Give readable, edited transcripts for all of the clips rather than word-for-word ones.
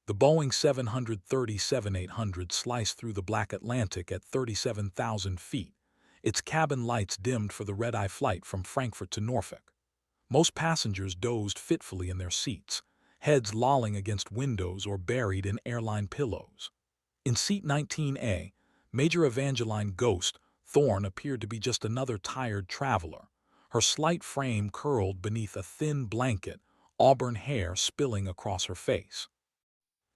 The Boeing 737-800 sliced through the black Atlantic at 37,000 feet, its cabin lights dimmed for the red-eye flight from Frankfurt to Norfolk. Most passengers dozed fitfully in their seats, heads lolling against windows or buried in airline pillows. In seat 19A, Major Evangeline Ghost Thorne appeared to be just another tired traveler, her slight frame curled beneath a thin blanket, auburn hair spilling across her face.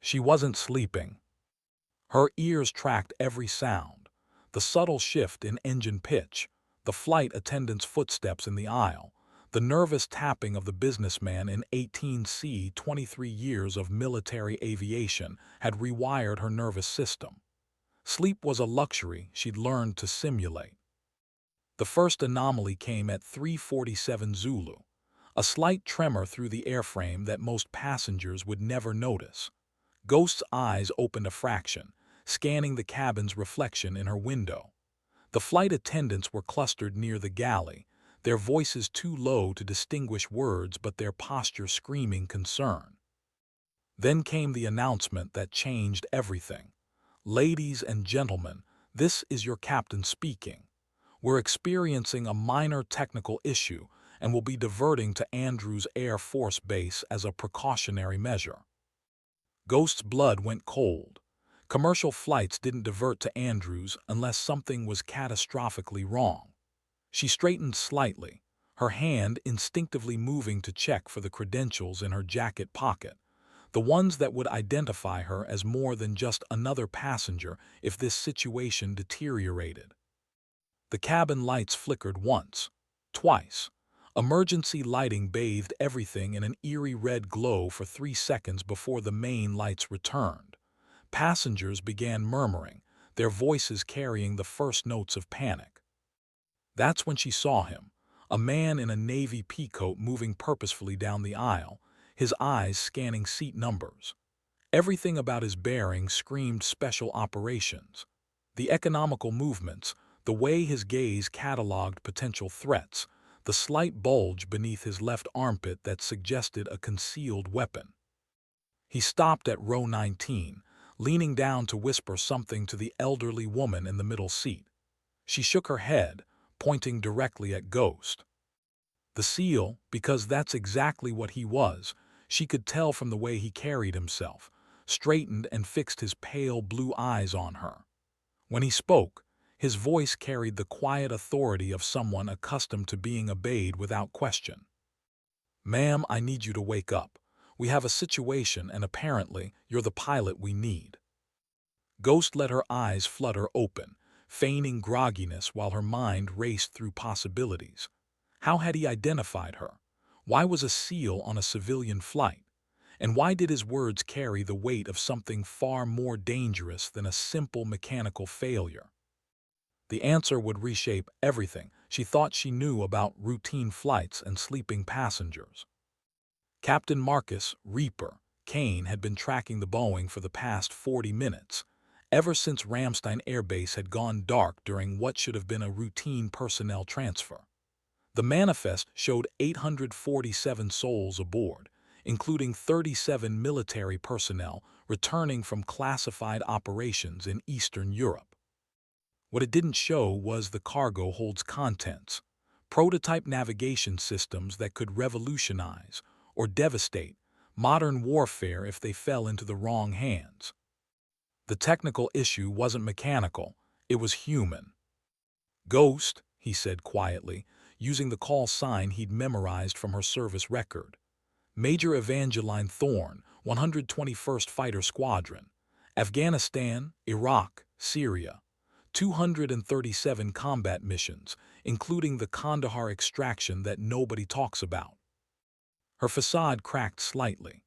She wasn't sleeping. Her ears tracked every sound, the subtle shift in engine pitch, the flight attendant's footsteps in the aisle, the nervous tapping of the businessman in 18C. 23 years of military aviation had rewired her nervous system. Sleep was a luxury she'd learned to simulate. The first anomaly came at 3:47 Zulu, a slight tremor through the airframe that most passengers would never notice. Ghost's eyes opened a fraction, scanning the cabin's reflection in her window. The flight attendants were clustered near the galley, their voices too low to distinguish words but their posture screaming concern. Then came the announcement that changed everything. "Ladies and gentlemen, this is your captain speaking. We're experiencing a minor technical issue and will be diverting to Andrews Air Force Base as a precautionary measure." Ghost's blood went cold. Commercial flights didn't divert to Andrews unless something was catastrophically wrong. She straightened slightly, her hand instinctively moving to check for the credentials in her jacket pocket, the ones that would identify her as more than just another passenger if this situation deteriorated. The cabin lights flickered once, twice. Emergency lighting bathed everything in an eerie red glow for 3 seconds before the main lights returned. Passengers began murmuring, their voices carrying the first notes of panic. That's when she saw him, a man in a navy peacoat moving purposefully down the aisle, his eyes scanning seat numbers. Everything about his bearing screamed special operations. The economical movements, the way his gaze cataloged potential threats, the slight bulge beneath his left armpit that suggested a concealed weapon. He stopped at row 19, leaning down to whisper something to the elderly woman in the middle seat. She shook her head, pointing directly at Ghost. The SEAL, because that's exactly what he was, she could tell from the way he carried himself, straightened and fixed his pale blue eyes on her. When he spoke, his voice carried the quiet authority of someone accustomed to being obeyed without question. "Ma'am, I need you to wake up. We have a situation and apparently you're the pilot we need." Ghost let her eyes flutter open, feigning grogginess while her mind raced through possibilities. How had he identified her? Why was a SEAL on a civilian flight? And why did his words carry the weight of something far more dangerous than a simple mechanical failure? The answer would reshape everything she thought she knew about routine flights and sleeping passengers. Captain Marcus Reaper Kane had been tracking the Boeing for the past 40 minutes, ever since Ramstein Air Base had gone dark during what should have been a routine personnel transfer. The manifest showed 847 souls aboard, including 37 military personnel returning from classified operations in Eastern Europe. What it didn't show was the cargo hold's contents, prototype navigation systems that could revolutionize or devastate modern warfare if they fell into the wrong hands. The technical issue wasn't mechanical, it was human. "Ghost," he said quietly, using the call sign he'd memorized from her service record. "Major Evangeline Thorne, 121st Fighter Squadron, Afghanistan, Iraq, Syria. 237 combat missions, including the Kandahar extraction that nobody talks about." Her facade cracked slightly.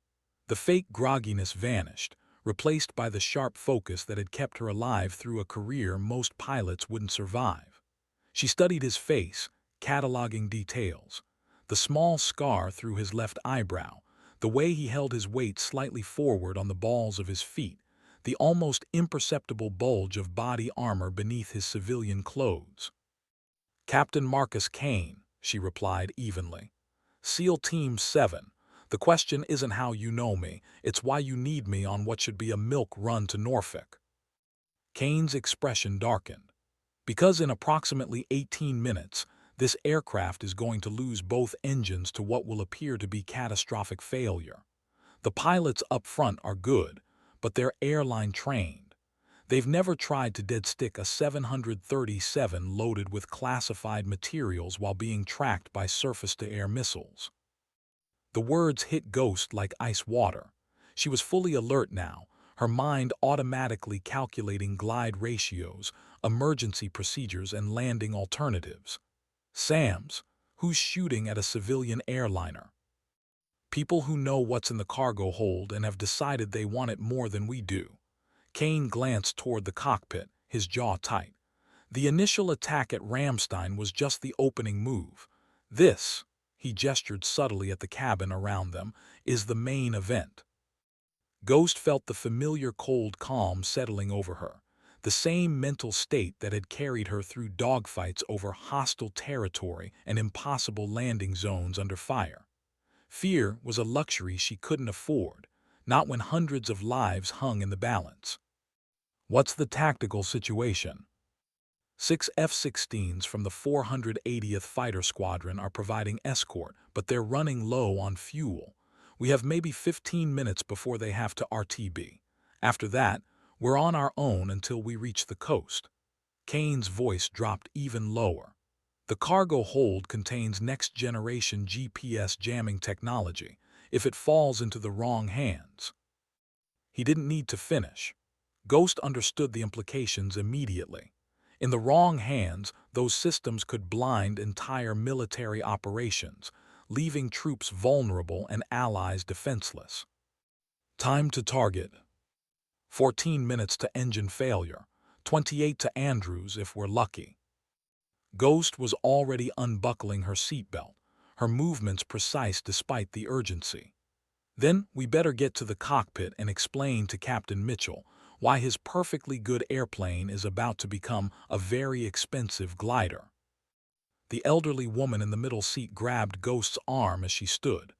The fake grogginess vanished, replaced by the sharp focus that had kept her alive through a career most pilots wouldn't survive. She studied his face, cataloging details. The small scar through his left eyebrow, the way he held his weight slightly forward on the balls of his feet, the almost imperceptible bulge of body armor beneath his civilian clothes. "Captain Marcus Kane," she replied evenly. "SEAL Team 7, The question isn't how you know me, it's why you need me on what should be a milk run to Norfolk. Kane's expression darkened. Because in approximately 18 minutes, this aircraft is going to lose both engines to what will appear to be catastrophic failure. The pilots up front are good, but they're airline trained. They've never tried to dead-stick a 737 loaded with classified materials while being tracked by surface-to-air missiles. The words hit Ghost like ice water. She was fully alert now, her mind automatically calculating glide ratios, emergency procedures, and landing alternatives. SAMs, who's shooting at a civilian airliner? People who know what's in the cargo hold and have decided they want it more than we do. Kane glanced toward the cockpit, his jaw tight. The initial attack at Ramstein was just the opening move. This, he gestured subtly at the cabin around them, is the main event. Ghost felt the familiar cold calm settling over her, the same mental state that had carried her through dogfights over hostile territory and impossible landing zones under fire. Fear was a luxury she couldn't afford, not when hundreds of lives hung in the balance. What's the tactical situation? 6 F-16s from the 480th Fighter Squadron are providing escort, but they're running low on fuel. We have maybe 15 minutes before they have to RTB. After that, we're on our own until we reach the coast. Kane's voice dropped even lower. The cargo hold contains next-generation GPS jamming technology if it falls into the wrong hands. He didn't need to finish. Ghost understood the implications immediately. In the wrong hands, those systems could blind entire military operations, leaving troops vulnerable and allies defenseless. Time to target. 14 minutes to engine failure, 28 to Andrews if we're lucky. Ghost was already unbuckling her seatbelt, her movements precise despite the urgency. Then we better get to the cockpit and explain to Captain Mitchell why his perfectly good airplane is about to become a very expensive glider. The elderly woman in the middle seat grabbed Ghost's arm as she stood.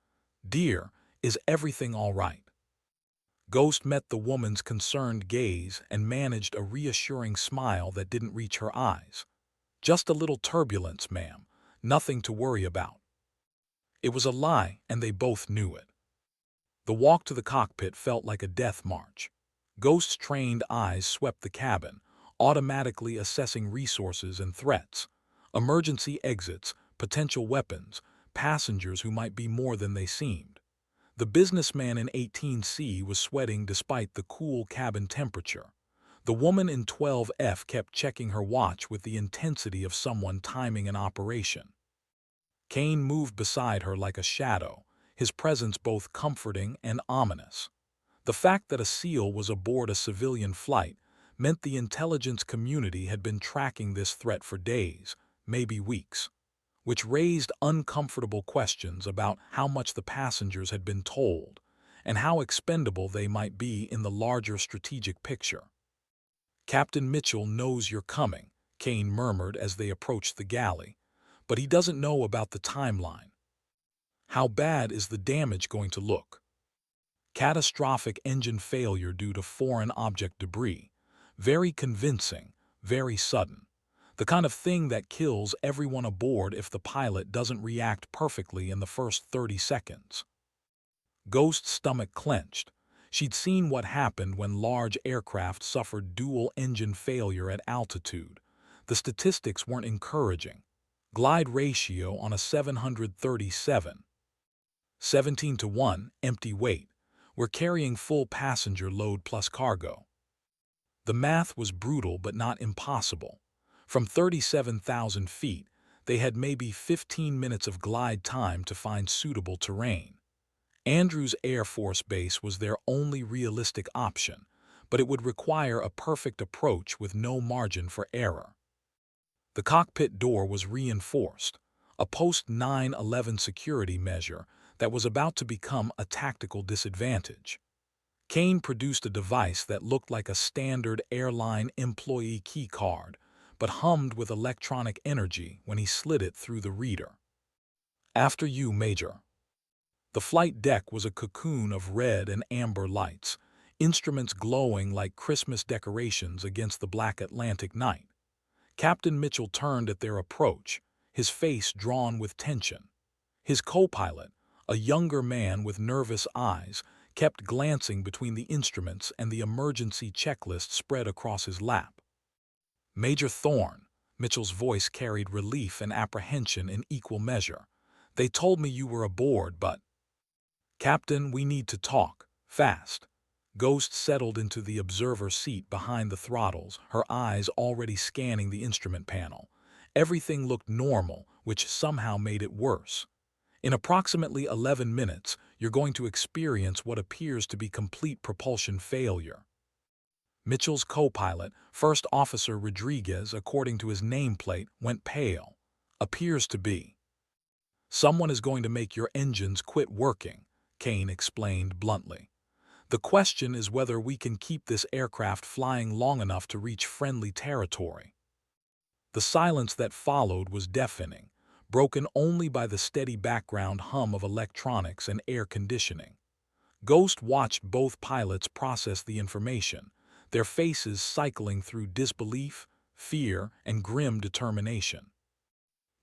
"Dear, is everything all right?" Ghost met the woman's concerned gaze and managed a reassuring smile that didn't reach her eyes. "Just a little turbulence, ma'am. Nothing to worry about." It was a lie, and they both knew it. The walk to the cockpit felt like a death march. Ghost's trained eyes swept the cabin, automatically assessing resources and threats. Emergency exits, potential weapons, passengers who might be more than they seemed. The businessman in 18C was sweating despite the cool cabin temperature. The woman in 12F kept checking her watch with the intensity of someone timing an operation. Kane moved beside her like a shadow, his presence both comforting and ominous. The fact that a SEAL was aboard a civilian flight meant the intelligence community had been tracking this threat for days, maybe weeks, which raised uncomfortable questions about how much the passengers had been told and how expendable they might be in the larger strategic picture. "Captain Mitchell knows you're coming," Kane murmured as they approached the galley, "but he doesn't know about the timeline. How bad is the damage going to look?" "Catastrophic engine failure due to foreign object debris. Very convincing, very sudden. The kind of thing that kills everyone aboard if the pilot doesn't react perfectly in the first 30 seconds. Ghost's stomach clenched. She'd seen what happened when large aircraft suffered dual engine failure at altitude. The statistics weren't encouraging. Glide ratio on a 737. 17-1, empty weight. We're carrying full passenger load plus cargo. The math was brutal but not impossible. From 37,000 feet, they had maybe 15 minutes of glide time to find suitable terrain. Andrews Air Force Base was their only realistic option, but it would require a perfect approach with no margin for error. The cockpit door was reinforced, a post-9/11 security measure that was about to become a tactical disadvantage. Kane produced a device that looked like a standard airline employee key card, but hummed with electronic energy when he slid it through the reader. "After you, Major." The flight deck was a cocoon of red and amber lights, instruments glowing like Christmas decorations against the black Atlantic night. Captain Mitchell turned at their approach, his face drawn with tension. His co-pilot, a younger man with nervous eyes, kept glancing between the instruments and the emergency checklist spread across his lap. Major Thorne, Mitchell's voice carried relief and apprehension in equal measure. They told me you were aboard, but... Captain, we need to talk. Fast. Ghost settled into the observer seat behind the throttles, her eyes already scanning the instrument panel. Everything looked normal, which somehow made it worse. In approximately 11 minutes, you're going to experience what appears to be complete propulsion failure. Mitchell's co-pilot, First Officer Rodriguez, according to his nameplate, went pale. Appears to be. Someone is going to make your engines quit working, Kane explained bluntly. The question is whether we can keep this aircraft flying long enough to reach friendly territory. The silence that followed was deafening, broken only by the steady background hum of electronics and air conditioning. Ghost watched both pilots process the information, their faces cycling through disbelief, fear, and grim determination.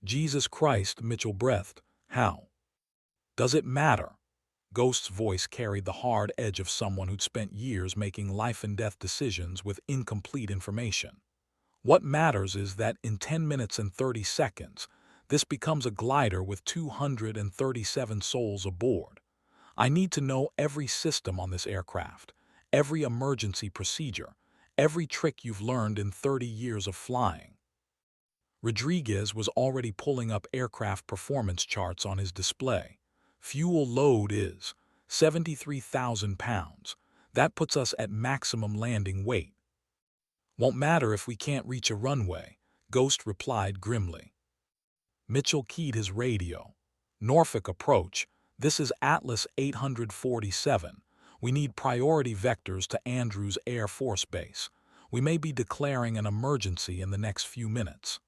Jesus Christ, Mitchell breathed. How? Does it matter? Ghost's voice carried the hard edge of someone who'd spent years making life-and-death decisions with incomplete information. What matters is that in 10 minutes and 30 seconds, this becomes a glider with 237 souls aboard. I need to know every system on this aircraft, every emergency procedure, every trick you've learned in 30 years of flying. Rodriguez was already pulling up aircraft performance charts on his display. Fuel load is 73,000 pounds. That puts us at maximum landing weight. Won't matter if we can't reach a runway, Ghost replied grimly. Mitchell keyed his radio. Norfolk approach. This is Atlas 847. We need priority vectors to Andrews Air Force Base. We may be declaring an emergency in the next few minutes.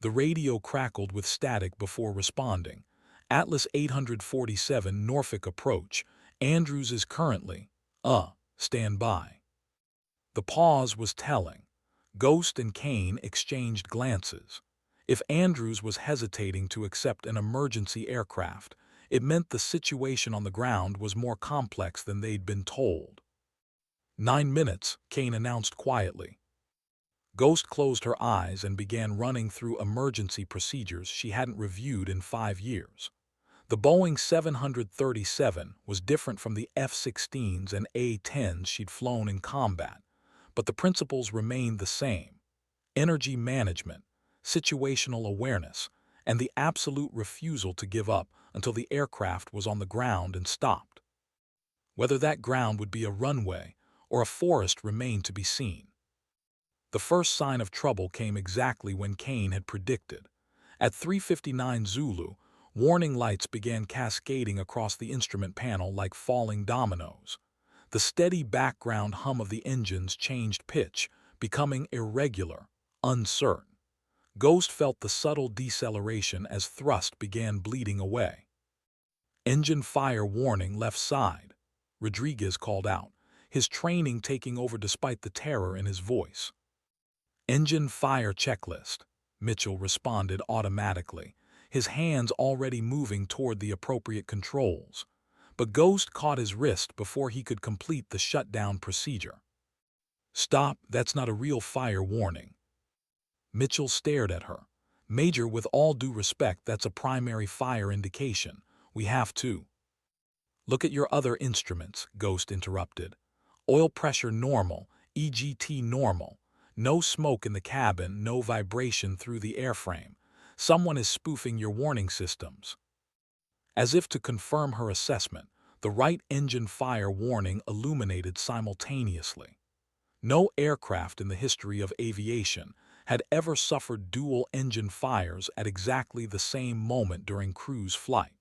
The radio crackled with static before responding. Atlas 847 Norfolk approach. Andrews is currently, stand by. The pause was telling. Ghost and Kane exchanged glances. If Andrews was hesitating to accept an emergency aircraft, it meant the situation on the ground was more complex than they'd been told. 9 minutes, Kane announced quietly. Ghost closed her eyes and began running through emergency procedures she hadn't reviewed in 5 years. The Boeing 737 was different from the F-16s and A-10s she'd flown in combat, but the principles remained the same: energy management, situational awareness, and the absolute refusal to give up until the aircraft was on the ground and stopped. Whether that ground would be a runway or a forest remained to be seen. The first sign of trouble came exactly when Kane had predicted. At 3:59 Zulu, warning lights began cascading across the instrument panel like falling dominoes. The steady background hum of the engines changed pitch, becoming irregular, uncertain. Ghost felt the subtle deceleration as thrust began bleeding away. Engine fire warning left side, Rodriguez called out, his training taking over despite the terror in his voice. Engine fire checklist, Mitchell responded automatically, his hands already moving toward the appropriate controls. But Ghost caught his wrist before he could complete the shutdown procedure. Stop, that's not a real fire warning. Mitchell stared at her. Major, with all due respect, that's a primary fire indication. We have to. Look at your other instruments, Ghost interrupted. Oil pressure normal, EGT normal. No smoke in the cabin, no vibration through the airframe. Someone is spoofing your warning systems. As if to confirm her assessment, the right engine fire warning illuminated simultaneously. No aircraft in the history of aviation had ever suffered dual engine fires at exactly the same moment during cruise flight.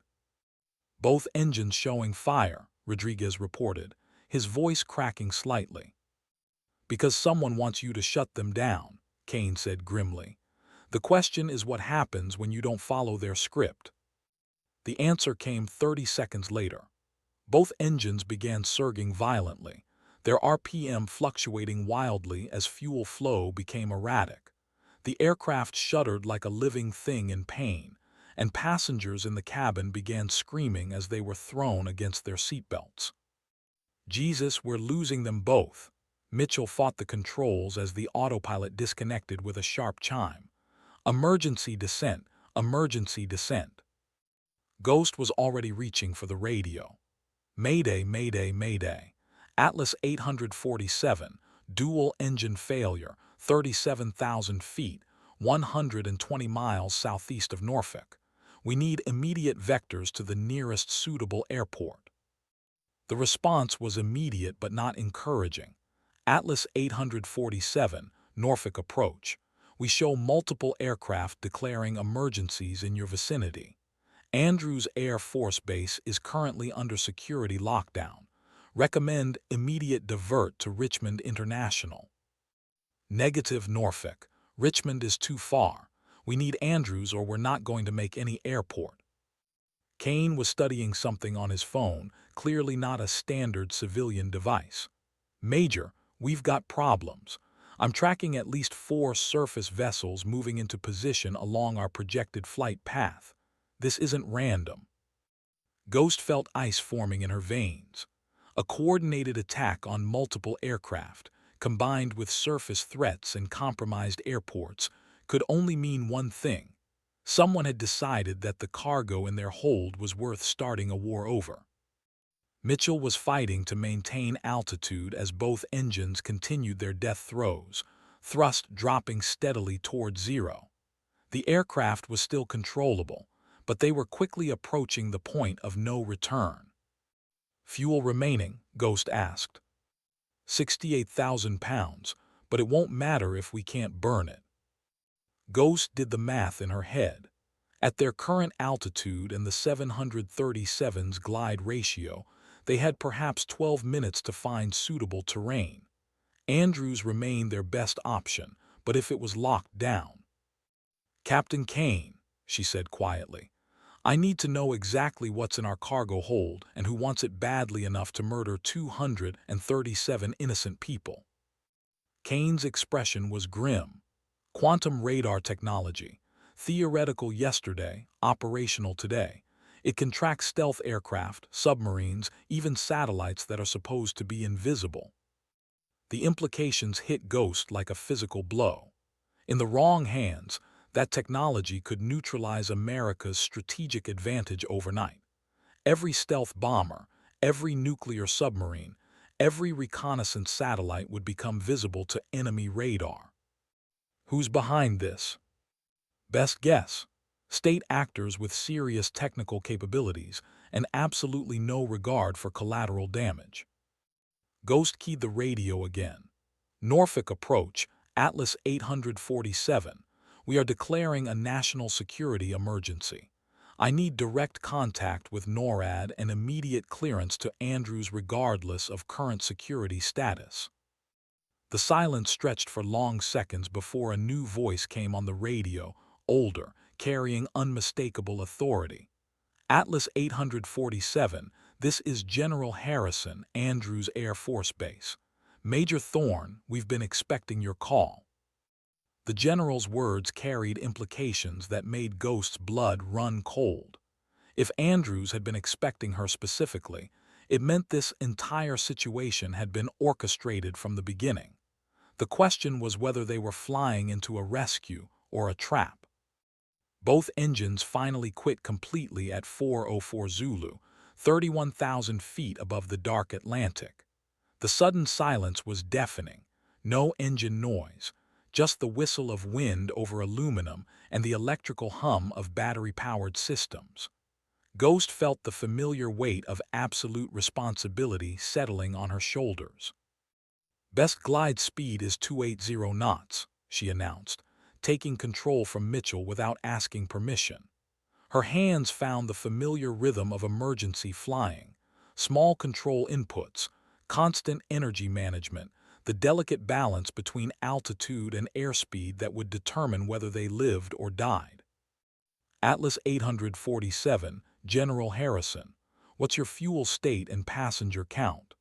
Both engines showing fire, Rodriguez reported, his voice cracking slightly. Because someone wants you to shut them down, Kane said grimly. The question is what happens when you don't follow their script. The answer came 30 seconds later. Both engines began surging violently, their RPM fluctuating wildly as fuel flow became erratic. The aircraft shuddered like a living thing in pain, and passengers in the cabin began screaming as they were thrown against their seatbelts. Jesus, we're losing them both. Mitchell fought the controls as the autopilot disconnected with a sharp chime. Emergency descent, emergency descent. Ghost was already reaching for the radio. Mayday, mayday, mayday. Atlas 847, dual engine failure, 37,000 feet, 120 miles southeast of Norfolk. We need immediate vectors to the nearest suitable airport. The response was immediate but not encouraging. Atlas 847, Norfolk approach. We show multiple aircraft declaring emergencies in your vicinity. Andrews Air Force Base is currently under security lockdown. Recommend immediate divert to Richmond International. Negative Norfolk. Richmond is too far. We need Andrews or we're not going to make any airport. Kane was studying something on his phone, clearly not a standard civilian device. Major, we've got problems. I'm tracking at least 4 surface vessels moving into position along our projected flight path. This isn't random. Ghost felt ice forming in her veins. A coordinated attack on multiple aircraft, combined with surface threats and compromised airports, could only mean one thing. Someone had decided that the cargo in their hold was worth starting a war over. Mitchell was fighting to maintain altitude as both engines continued their death throes, thrust dropping steadily toward zero. The aircraft was still controllable, but they were quickly approaching the point of no return. Fuel remaining, Ghost asked. 68,000 pounds, but it won't matter if we can't burn it. Ghost did the math in her head. At their current altitude and the 737's glide ratio, they had perhaps 12 minutes to find suitable terrain. Andrews remained their best option, but if it was locked down. Captain Kane, she said quietly, I need to know exactly what's in our cargo hold and who wants it badly enough to murder 237 innocent people. Kane's expression was grim. Quantum radar technology. Theoretical yesterday, operational today. It can track stealth aircraft, submarines, even satellites that are supposed to be invisible. The implications hit Ghost like a physical blow. In the wrong hands, that technology could neutralize America's strategic advantage overnight. Every stealth bomber, every nuclear submarine, every reconnaissance satellite would become visible to enemy radar. Who's behind this? Best guess. State actors with serious technical capabilities and absolutely no regard for collateral damage. Ghost keyed the radio again. Norfolk approach, Atlas 847. We are declaring a national security emergency. I need direct contact with NORAD and immediate clearance to Andrews regardless of current security status. The silence stretched for long seconds before a new voice came on the radio, older, carrying unmistakable authority. Atlas 847, this is General Harrison, Andrews Air Force Base. Major Thorne, we've been expecting your call. The general's words carried implications that made Ghost's blood run cold. If Andrews had been expecting her specifically, it meant this entire situation had been orchestrated from the beginning. The question was whether they were flying into a rescue or a trap. Both engines finally quit completely at 4:04 Zulu, 31,000 feet above the dark Atlantic. The sudden silence was deafening. No engine noise, just the whistle of wind over aluminum and the electrical hum of battery-powered systems. Ghost felt the familiar weight of absolute responsibility settling on her shoulders. Best glide speed is 280 knots, she announced, taking control from Mitchell without asking permission. Her hands found the familiar rhythm of emergency flying, small control inputs, constant energy management, the delicate balance between altitude and airspeed that would determine whether they lived or died. Atlas 847, General Harrison, what's your fuel state and passenger count?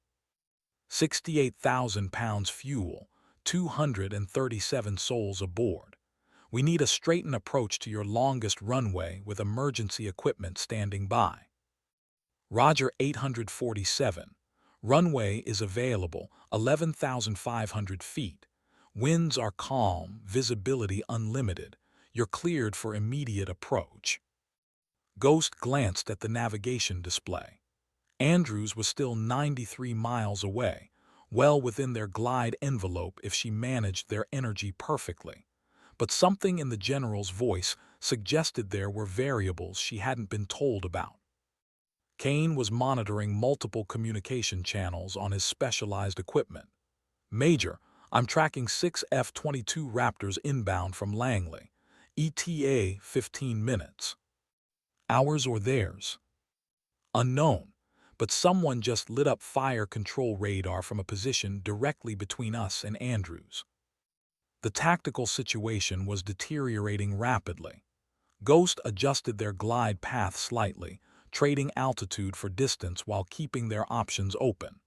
68,000 pounds fuel, 237 souls aboard. We need a straightened approach to your longest runway with emergency equipment standing by. Roger 847. Runway is available, 11,500 feet. Winds are calm, visibility unlimited. You're cleared for immediate approach. Ghost glanced at the navigation display. Andrews was still 93 miles away, well within their glide envelope if she managed their energy perfectly. But something in the general's voice suggested there were variables she hadn't been told about. Kane was monitoring multiple communication channels on his specialized equipment. Major, I'm tracking 6 F-22 Raptors inbound from Langley. ETA 15 minutes. Ours or theirs? Unknown, but someone just lit up fire control radar from a position directly between us and Andrews. The tactical situation was deteriorating rapidly. Ghost adjusted their glide path slightly, trading altitude for distance while keeping their options open.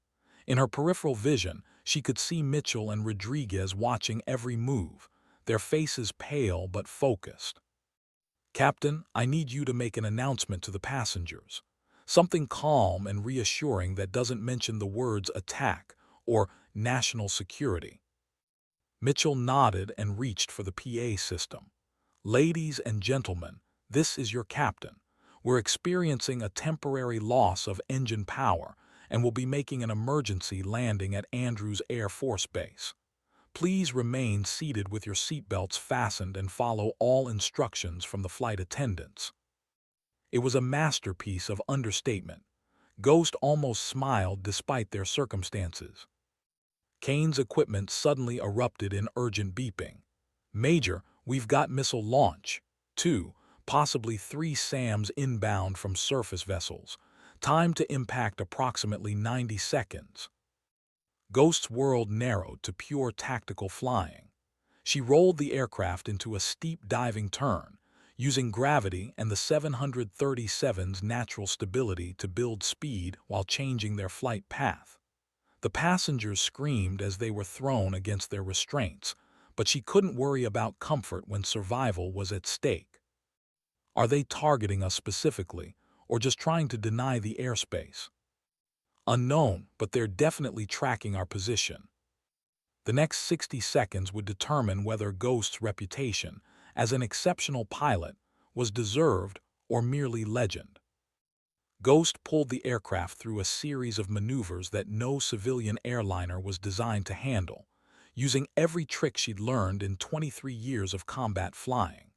In her peripheral vision, she could see Mitchell and Rodriguez watching every move, their faces pale but focused. Captain, I need you to make an announcement to the passengers. Something calm and reassuring that doesn't mention the words attack or national security. Mitchell nodded and reached for the PA system. Ladies and gentlemen, this is your captain. We're experiencing a temporary loss of engine power and will be making an emergency landing at Andrews Air Force Base. Please remain seated with your seatbelts fastened and follow all instructions from the flight attendants. It was a masterpiece of understatement. Ghost almost smiled despite their circumstances. Kane's equipment suddenly erupted in urgent beeping. Major, we've got missile launch. 2, possibly 3 SAMs inbound from surface vessels. Time to impact approximately 90 seconds. Ghost's world narrowed to pure tactical flying. She rolled the aircraft into a steep diving turn, using gravity and the 737's natural stability to build speed while changing their flight path. The passengers screamed as they were thrown against their restraints, but she couldn't worry about comfort when survival was at stake. Are they targeting us specifically, or just trying to deny the airspace? Unknown, but they're definitely tracking our position. The next 60 seconds would determine whether Ghost's reputation as an exceptional pilot was deserved or merely legend. Ghost pulled the aircraft through a series of maneuvers that no civilian airliner was designed to handle, using every trick she'd learned in 23 years of combat flying.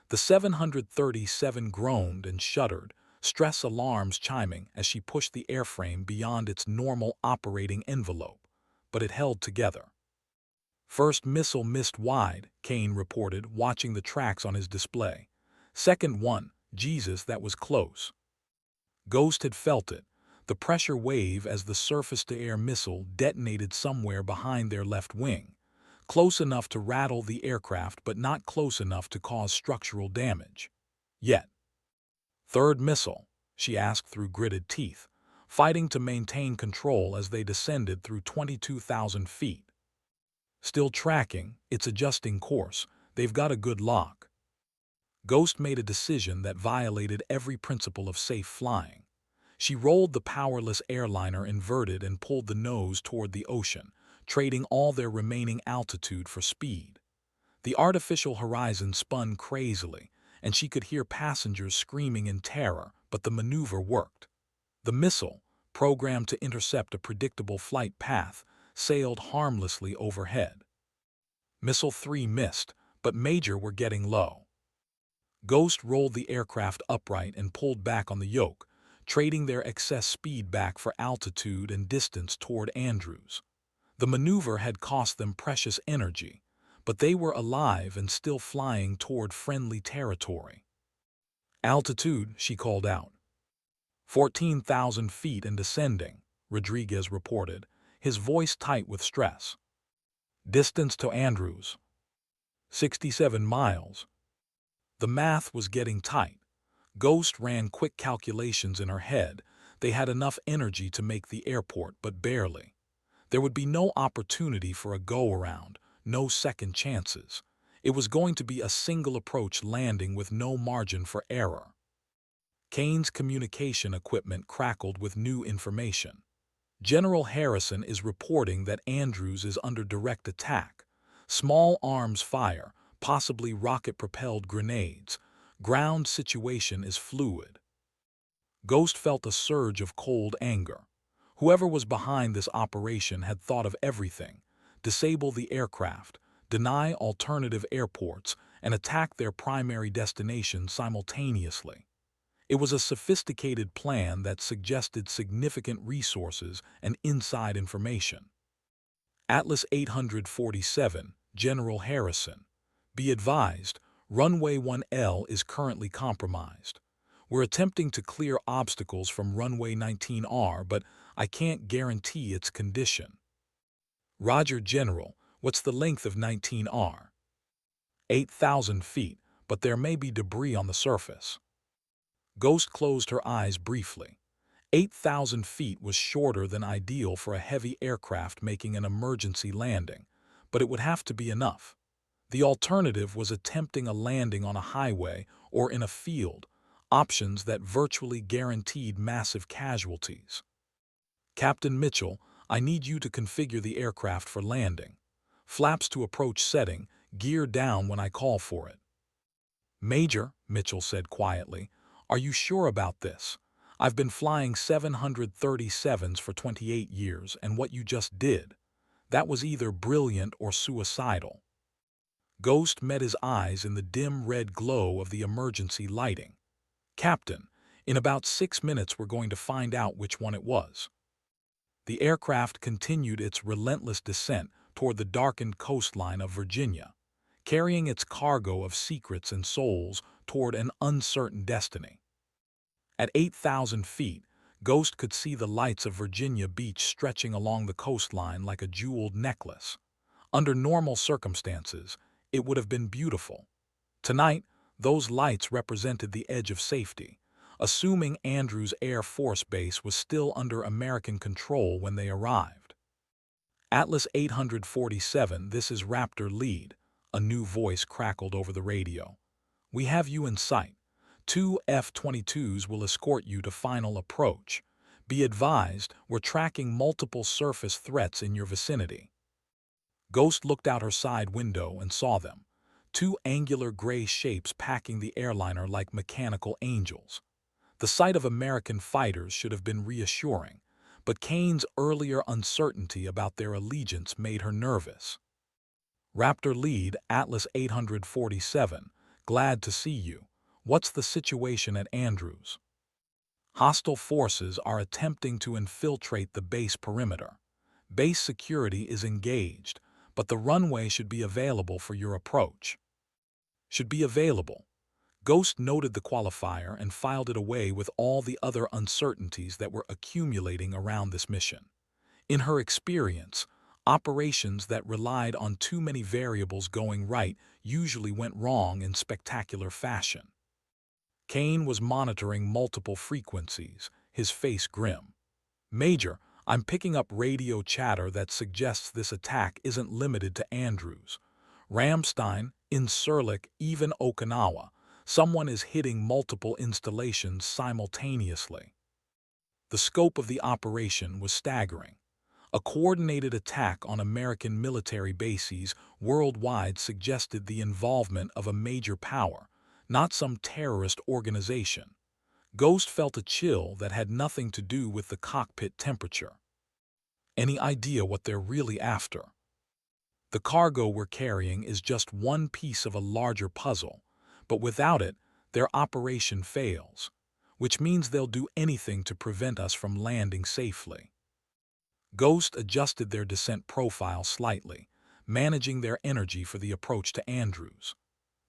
The 737 groaned and shuddered, stress alarms chiming as she pushed the airframe beyond its normal operating envelope, but it held together. First missile missed wide, Kane reported, watching the tracks on his display. Second one, Jesus, that was close. Ghost had felt it, the pressure wave as the surface-to-air missile detonated somewhere behind their left wing, close enough to rattle the aircraft but not close enough to cause structural damage. Yet. Third missile, she asked through gritted teeth, fighting to maintain control as they descended through 22,000 feet. Still tracking, it's adjusting course, they've got a good lock. Ghost made a decision that violated every principle of safe flying. She rolled the powerless airliner inverted and pulled the nose toward the ocean, trading all their remaining altitude for speed. The artificial horizon spun crazily, and she could hear passengers screaming in terror, but the maneuver worked. The missile, programmed to intercept a predictable flight path, sailed harmlessly overhead. Missile 3 missed, but Major were getting low. Ghost rolled the aircraft upright and pulled back on the yoke, trading their excess speed back for altitude and distance toward Andrews. The maneuver had cost them precious energy, but they were alive and still flying toward friendly territory. Altitude, she called out. 14,000 feet and descending, Rodriguez reported, his voice tight with stress. Distance to Andrews. 67 miles. The math was getting tight. Ghost ran quick calculations in her head. They had enough energy to make the airport, but barely. There would be no opportunity for a go-around, no second chances. It was going to be a single approach landing with no margin for error. Kane's communication equipment crackled with new information. General Harrison is reporting that Andrews is under direct attack. Small arms fire, possibly rocket-propelled grenades. Ground situation is fluid. Ghost felt a surge of cold anger. Whoever was behind this operation had thought of everything: disable the aircraft, deny alternative airports, and attack their primary destination simultaneously. It was a sophisticated plan that suggested significant resources and inside information. Atlas 847, General Harrison. Be advised, runway 1L is currently compromised. We're attempting to clear obstacles from runway 19R, but I can't guarantee its condition. Roger, General. What's the length of 19R? 8,000 feet, but there may be debris on the surface. Ghost closed her eyes briefly. 8,000 feet was shorter than ideal for a heavy aircraft making an emergency landing, but it would have to be enough. The alternative was attempting a landing on a highway or in a field, options that virtually guaranteed massive casualties. Captain Mitchell, I need you to configure the aircraft for landing. Flaps to approach setting, gear down when I call for it. Major, Mitchell said quietly, are you sure about this? I've been flying 737s for 28 years, and what you just did, that was either brilliant or suicidal. Ghost met his eyes in the dim red glow of the emergency lighting. Captain, in about 6 minutes we're going to find out which one it was. The aircraft continued its relentless descent toward the darkened coastline of Virginia, carrying its cargo of secrets and souls toward an uncertain destiny. At 8,000 feet, Ghost could see the lights of Virginia Beach stretching along the coastline like a jeweled necklace. Under normal circumstances, it would have been beautiful. Tonight, those lights represented the edge of safety, assuming Andrews Air Force Base was still under American control when they arrived. Atlas 847, this is Raptor Lead, a new voice crackled over the radio. We have you in sight. 2 F-22s will escort you to final approach. Be advised, we're tracking multiple surface threats in your vicinity. Ghost looked out her side window and saw them. 2 angular gray shapes packing the airliner like mechanical angels. The sight of American fighters should have been reassuring, but Kane's earlier uncertainty about their allegiance made her nervous. Raptor Lead, Atlas 847, glad to see you. What's the situation at Andrews? Hostile forces are attempting to infiltrate the base perimeter. Base security is engaged, but the runway should be available for your approach. Should be available. Ghost noted the qualifier and filed it away with all the other uncertainties that were accumulating around this mission. In her experience, operations that relied on too many variables going right usually went wrong in spectacular fashion. Kane was monitoring multiple frequencies, his face grim. Major, I'm picking up radio chatter that suggests this attack isn't limited to Andrews. Ramstein, Incirlik, even Okinawa. Someone is hitting multiple installations simultaneously. The scope of the operation was staggering. A coordinated attack on American military bases worldwide suggested the involvement of a major power, not some terrorist organization. Ghost felt a chill that had nothing to do with the cockpit temperature. Any idea what they're really after? The cargo we're carrying is just one piece of a larger puzzle, but without it, their operation fails, which means they'll do anything to prevent us from landing safely. Ghost adjusted their descent profile slightly, managing their energy for the approach to Andrews.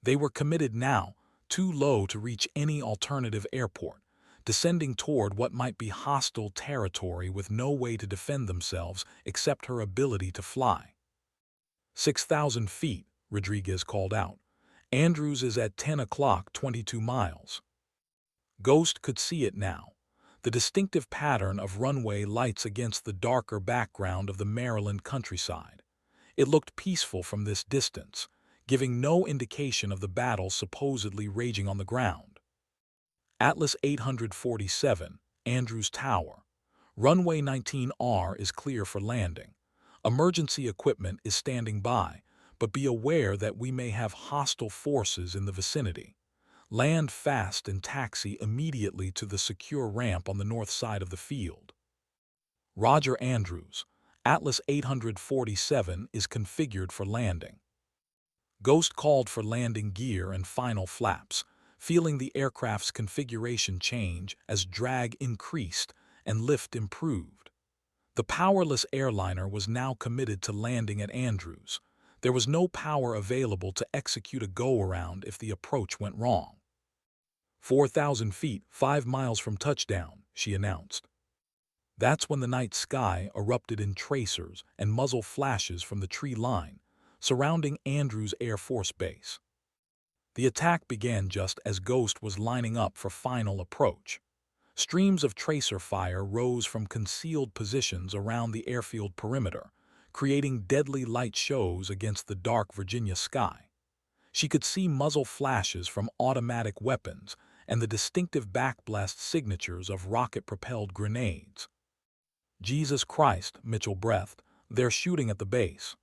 They were committed now, too low to reach any alternative airport, descending toward what might be hostile territory with no way to defend themselves except her ability to fly. 6,000 feet, Rodriguez called out. Andrews is at 10 o'clock, 22 miles. Ghost could see it now, the distinctive pattern of runway lights against the darker background of the Maryland countryside. It looked peaceful from this distance, giving no indication of the battle supposedly raging on the ground. Atlas 847, Andrews Tower. Runway 19R is clear for landing. Emergency equipment is standing by, but be aware that we may have hostile forces in the vicinity. Land fast and taxi immediately to the secure ramp on the north side of the field. Roger Andrews. Atlas 847 is configured for landing. Ghost called for landing gear and final flaps, feeling the aircraft's configuration change as drag increased and lift improved. The powerless airliner was now committed to landing at Andrews. There was no power available to execute a go-around if the approach went wrong. 4,000 feet, 5 miles from touchdown, she announced. That's when the night sky erupted in tracers and muzzle flashes from the tree line surrounding Andrews Air Force Base. The attack began just as Ghost was lining up for final approach. Streams of tracer fire rose from concealed positions around the airfield perimeter, creating deadly light shows against the dark Virginia sky. She could see muzzle flashes from automatic weapons and the distinctive backblast signatures of rocket-propelled grenades. Jesus Christ, Mitchell breathed, they're shooting at the base.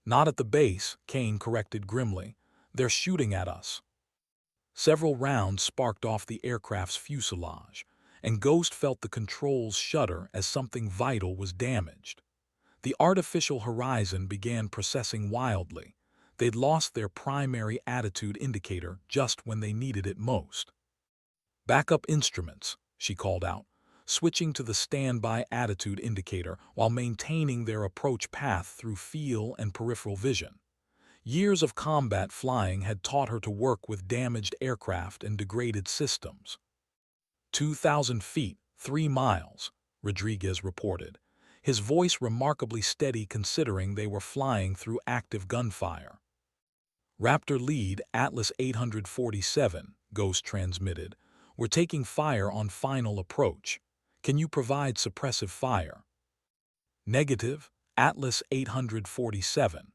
Not at the base, Kane corrected grimly. They're shooting at us. Several rounds sparked off the aircraft's fuselage, and Ghost felt the controls shudder as something vital was damaged. The artificial horizon began processing wildly. They'd lost their primary attitude indicator just when they needed it most. Backup instruments, she called out, switching to the standby attitude indicator while maintaining their approach path through feel and peripheral vision. Years of combat flying had taught her to work with damaged aircraft and degraded systems. 2,000 feet, 3 miles, Rodriguez reported, his voice remarkably steady considering they were flying through active gunfire. Raptor lead Atlas 847, Ghost transmitted. We're taking fire on final approach. Can you provide suppressive fire? Negative, Atlas 847.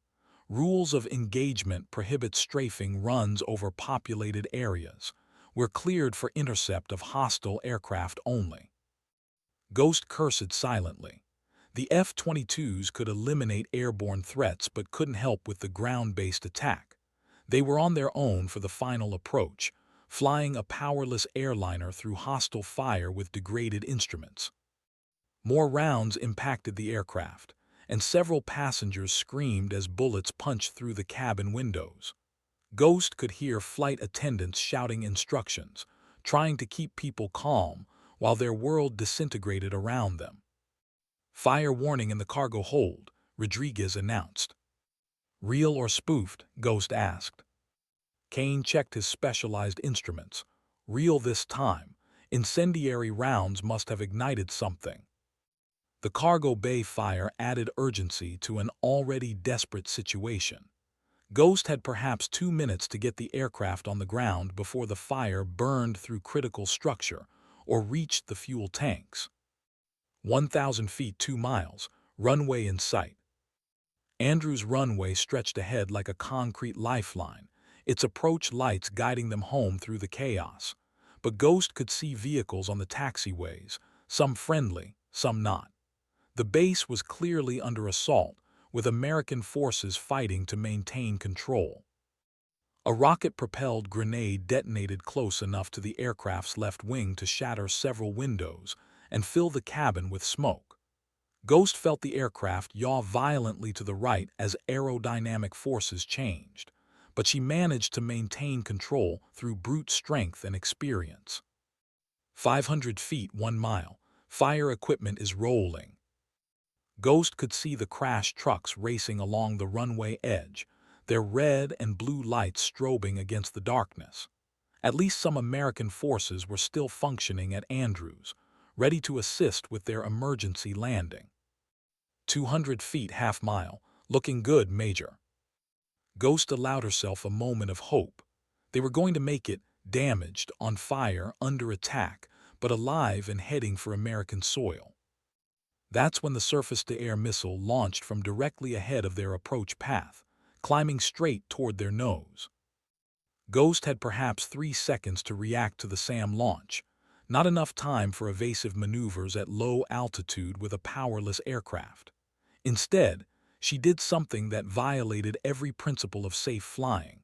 Rules of engagement prohibit strafing runs over populated areas. We're cleared for intercept of hostile aircraft only. Ghost cursed silently. The F-22s could eliminate airborne threats but couldn't help with the ground-based attack. They were on their own for the final approach, flying a powerless airliner through hostile fire with degraded instruments. More rounds impacted the aircraft, and several passengers screamed as bullets punched through the cabin windows. Ghost could hear flight attendants shouting instructions, trying to keep people calm while their world disintegrated around them. Fire warning in the cargo hold, Rodriguez announced. Real or spoofed? Ghost asked. Kane checked his specialized instruments. Real this time. Incendiary rounds must have ignited something. The cargo bay fire added urgency to an already desperate situation. Ghost had perhaps 2 minutes to get the aircraft on the ground before the fire burned through critical structure or reached the fuel tanks. 1,000 feet, 2 miles, runway in sight. Andrews' runway stretched ahead like a concrete lifeline, its approach lights guiding them home through the chaos. But Ghost could see vehicles on the taxiways, some friendly, some not. The base was clearly under assault, with American forces fighting to maintain control. A rocket-propelled grenade detonated close enough to the aircraft's left wing to shatter several windows and fill the cabin with smoke. Ghost felt the aircraft yaw violently to the right as aerodynamic forces changed, but she managed to maintain control through brute strength and experience. 500 feet, 1 mile, fire equipment is rolling. Ghost could see the crashed trucks racing along the runway edge, their red and blue lights strobing against the darkness. At least some American forces were still functioning at Andrews, ready to assist with their emergency landing. 200 feet, half mile, looking good, Major. Ghost allowed herself a moment of hope. They were going to make it, damaged, on fire, under attack, but alive and heading for American soil. That's when the surface-to-air missile launched from directly ahead of their approach path, climbing straight toward their nose. Ghost had perhaps 3 seconds to react to the SAM launch, not enough time for evasive maneuvers at low altitude with a powerless aircraft. Instead, she did something that violated every principle of safe flying.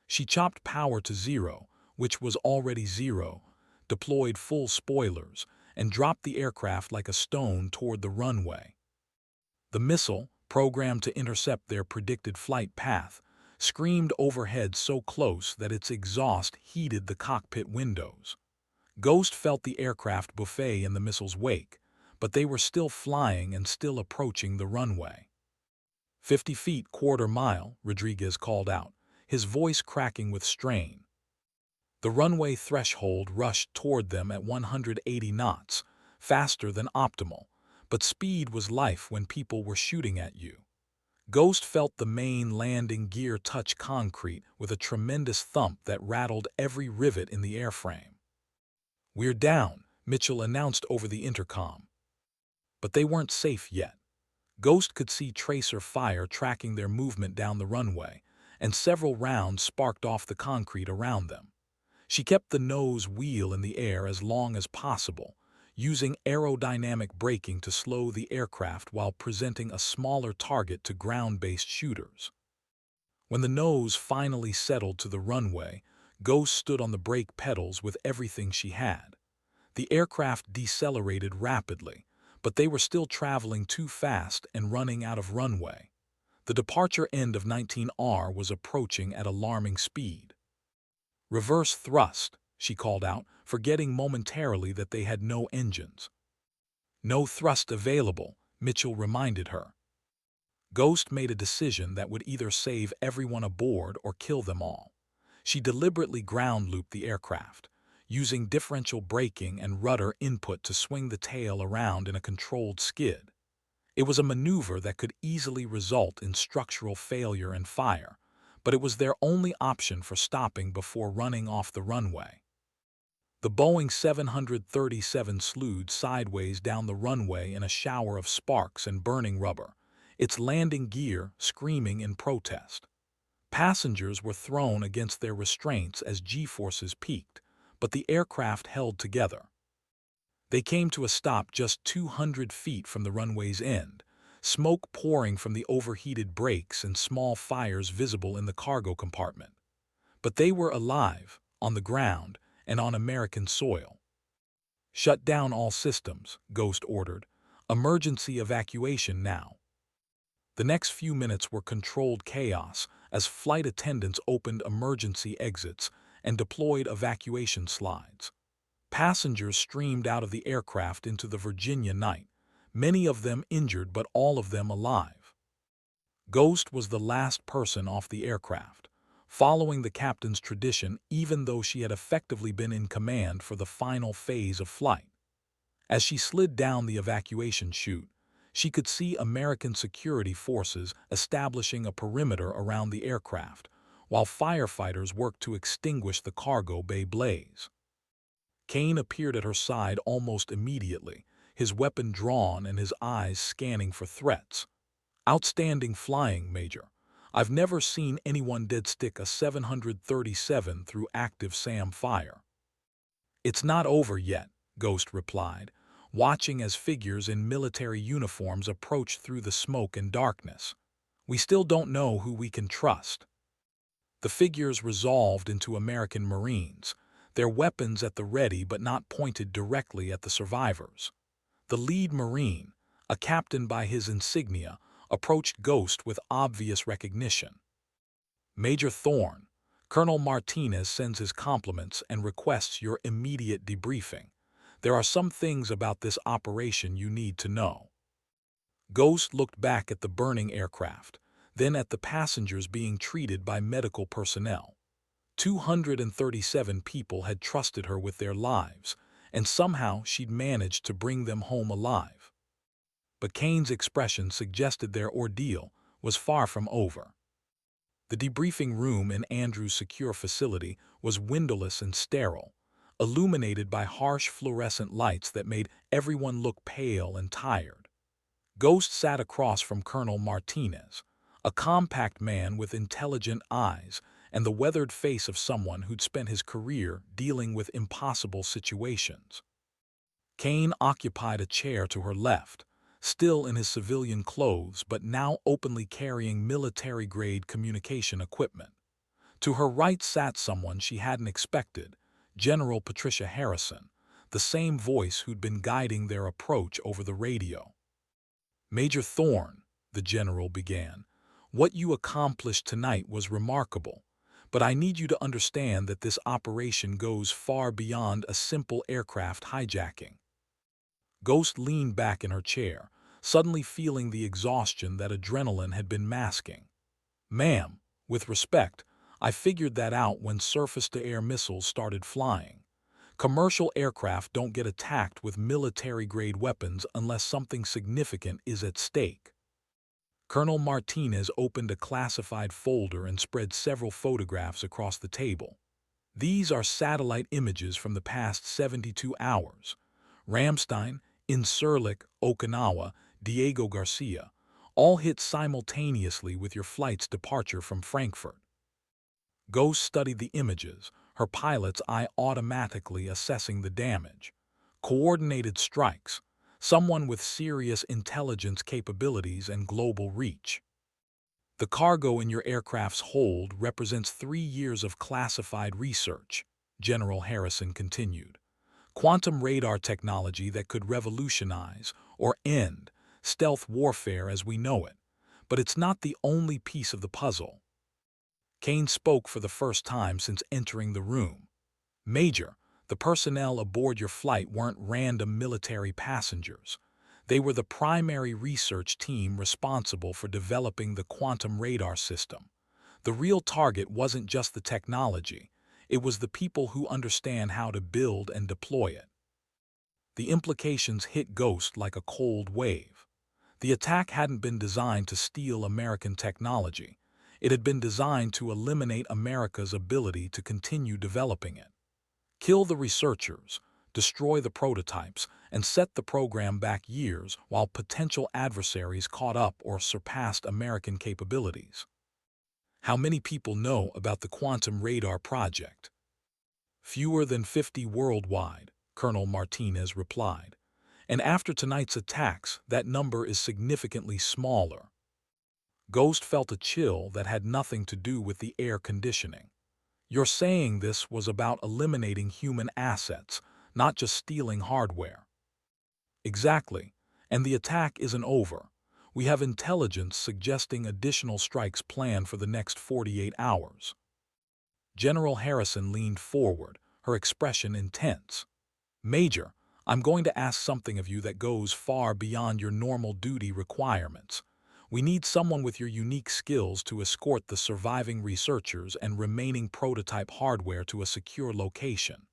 She chopped power to zero, which was already zero, deployed full spoilers, and dropped the aircraft like a stone toward the runway. The missile, programmed to intercept their predicted flight path, screamed overhead so close that its exhaust heated the cockpit windows. Ghost felt the aircraft buffet in the missile's wake, but they were still flying and still approaching the runway. 50 feet, quarter mile, Rodriguez called out, his voice cracking with strain. The runway threshold rushed toward them at 180 knots, faster than optimal, but speed was life when people were shooting at you. Ghost felt the main landing gear touch concrete with a tremendous thump that rattled every rivet in the airframe. "We're down," Mitchell announced over the intercom. But they weren't safe yet. Ghost could see tracer fire tracking their movement down the runway, and several rounds sparked off the concrete around them. She kept the nose wheel in the air as long as possible, using aerodynamic braking to slow the aircraft while presenting a smaller target to ground-based shooters. When the nose finally settled to the runway, Ghost stood on the brake pedals with everything she had. The aircraft decelerated rapidly, but they were still traveling too fast and running out of runway. The departure end of 19R was approaching at alarming speed. "Reverse thrust," she called out, forgetting momentarily that they had no engines. "No thrust available," Mitchell reminded her. Ghost made a decision that would either save everyone aboard or kill them all. She deliberately ground-looped the aircraft, using differential braking and rudder input to swing the tail around in a controlled skid. It was a maneuver that could easily result in structural failure and fire, but it was their only option for stopping before running off the runway. The Boeing 737 slewed sideways down the runway in a shower of sparks and burning rubber, its landing gear screaming in protest. Passengers were thrown against their restraints as G-forces peaked, but the aircraft held together. They came to a stop just 200 feet from the runway's end, smoke pouring from the overheated brakes and small fires visible in the cargo compartment. But they were alive, on the ground, and on American soil. "Shut down all systems," Ghost ordered. "Emergency evacuation now." The next few minutes were controlled chaos as flight attendants opened emergency exits and deployed evacuation slides. Passengers streamed out of the aircraft into the Virginia night, many of them injured but all of them alive. Ghost was the last person off the aircraft, following the captain's tradition even though she had effectively been in command for the final phase of flight. As she slid down the evacuation chute, she could see American security forces establishing a perimeter around the aircraft, while firefighters worked to extinguish the cargo bay blaze. Kane appeared at her side almost immediately, his weapon drawn and his eyes scanning for threats. "Outstanding flying, Major. I've never seen anyone dead-stick a 737 through active SAM fire." "It's not over yet," Ghost replied, watching as figures in military uniforms approached through the smoke and darkness. "We still don't know who we can trust." The figures resolved into American Marines, their weapons at the ready but not pointed directly at the survivors. The lead Marine, a captain by his insignia, approached Ghost with obvious recognition. "Major Thorne, Colonel Martinez sends his compliments and requests your immediate debriefing. There are some things about this operation you need to know." Ghost looked back at the burning aircraft, then at the passengers being treated by medical personnel. 237 people had trusted her with their lives, and somehow she'd managed to bring them home alive. But Kane's expression suggested their ordeal was far from over. The debriefing room in Andrew's secure facility was windowless and sterile, illuminated by harsh fluorescent lights that made everyone look pale and tired. Ghost sat across from Colonel Martinez, a compact man with intelligent eyes and the weathered face of someone who'd spent his career dealing with impossible situations. Kane occupied a chair to her left, still in his civilian clothes but now openly carrying military-grade communication equipment. To her right sat someone she hadn't expected, General Patricia Harrison, the same voice who'd been guiding their approach over the radio. "Major Thorne," the general began, "what you accomplished tonight was remarkable, but I need you to understand that this operation goes far beyond a simple aircraft hijacking." Ghost leaned back in her chair, suddenly feeling the exhaustion that adrenaline had been masking. "Ma'am, with respect, I figured that out when surface-to-air missiles started flying. Commercial aircraft don't get attacked with military-grade weapons unless something significant is at stake." Colonel Martinez opened a classified folder and spread several photographs across the table. "These are satellite images from the past 72 hours. Ramstein, Incirlik, Okinawa, Diego Garcia, all hit simultaneously with your flight's departure from Frankfurt." Ghost studied the images, her pilot's eye automatically assessing the damage. Coordinated strikes, someone with serious intelligence capabilities and global reach. "The cargo in your aircraft's hold represents 3 years of classified research," General Harrison continued. "Quantum radar technology that could revolutionize, or end, stealth warfare as we know it. But it's not the only piece of the puzzle." Kane spoke for the first time since entering the room. "Major, the personnel aboard your flight weren't random military passengers. They were the primary research team responsible for developing the quantum radar system. The real target wasn't just the technology, it was the people who understand how to build and deploy it." The implications hit Ghost like a cold wave. The attack hadn't been designed to steal American technology. It had been designed to eliminate America's ability to continue developing it. Kill the researchers, destroy the prototypes, and set the program back years while potential adversaries caught up or surpassed American capabilities. "How many people know about the quantum radar project?" "Fewer than 50 worldwide," Colonel Martinez replied. "And after tonight's attacks, that number is significantly smaller." Ghost felt a chill that had nothing to do with the air conditioning. "You're saying this was about eliminating human assets, not just stealing hardware." "Exactly. And the attack isn't over. We have intelligence suggesting additional strikes planned for the next 48 hours. General Harrison leaned forward, her expression intense. "Major, I'm going to ask something of you that goes far beyond your normal duty requirements. We need someone with your unique skills to escort the surviving researchers and remaining prototype hardware to a secure location.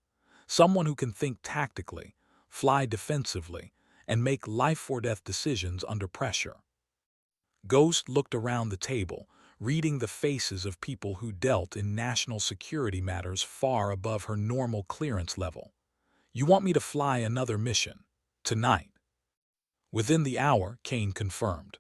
Someone who can think tactically, fly defensively, and make life-or-death decisions under pressure." Ghost looked around the table, reading the faces of people who dealt in national security matters far above her normal clearance level. "You want me to fly another mission? Tonight?" "Within the hour," Kane confirmed.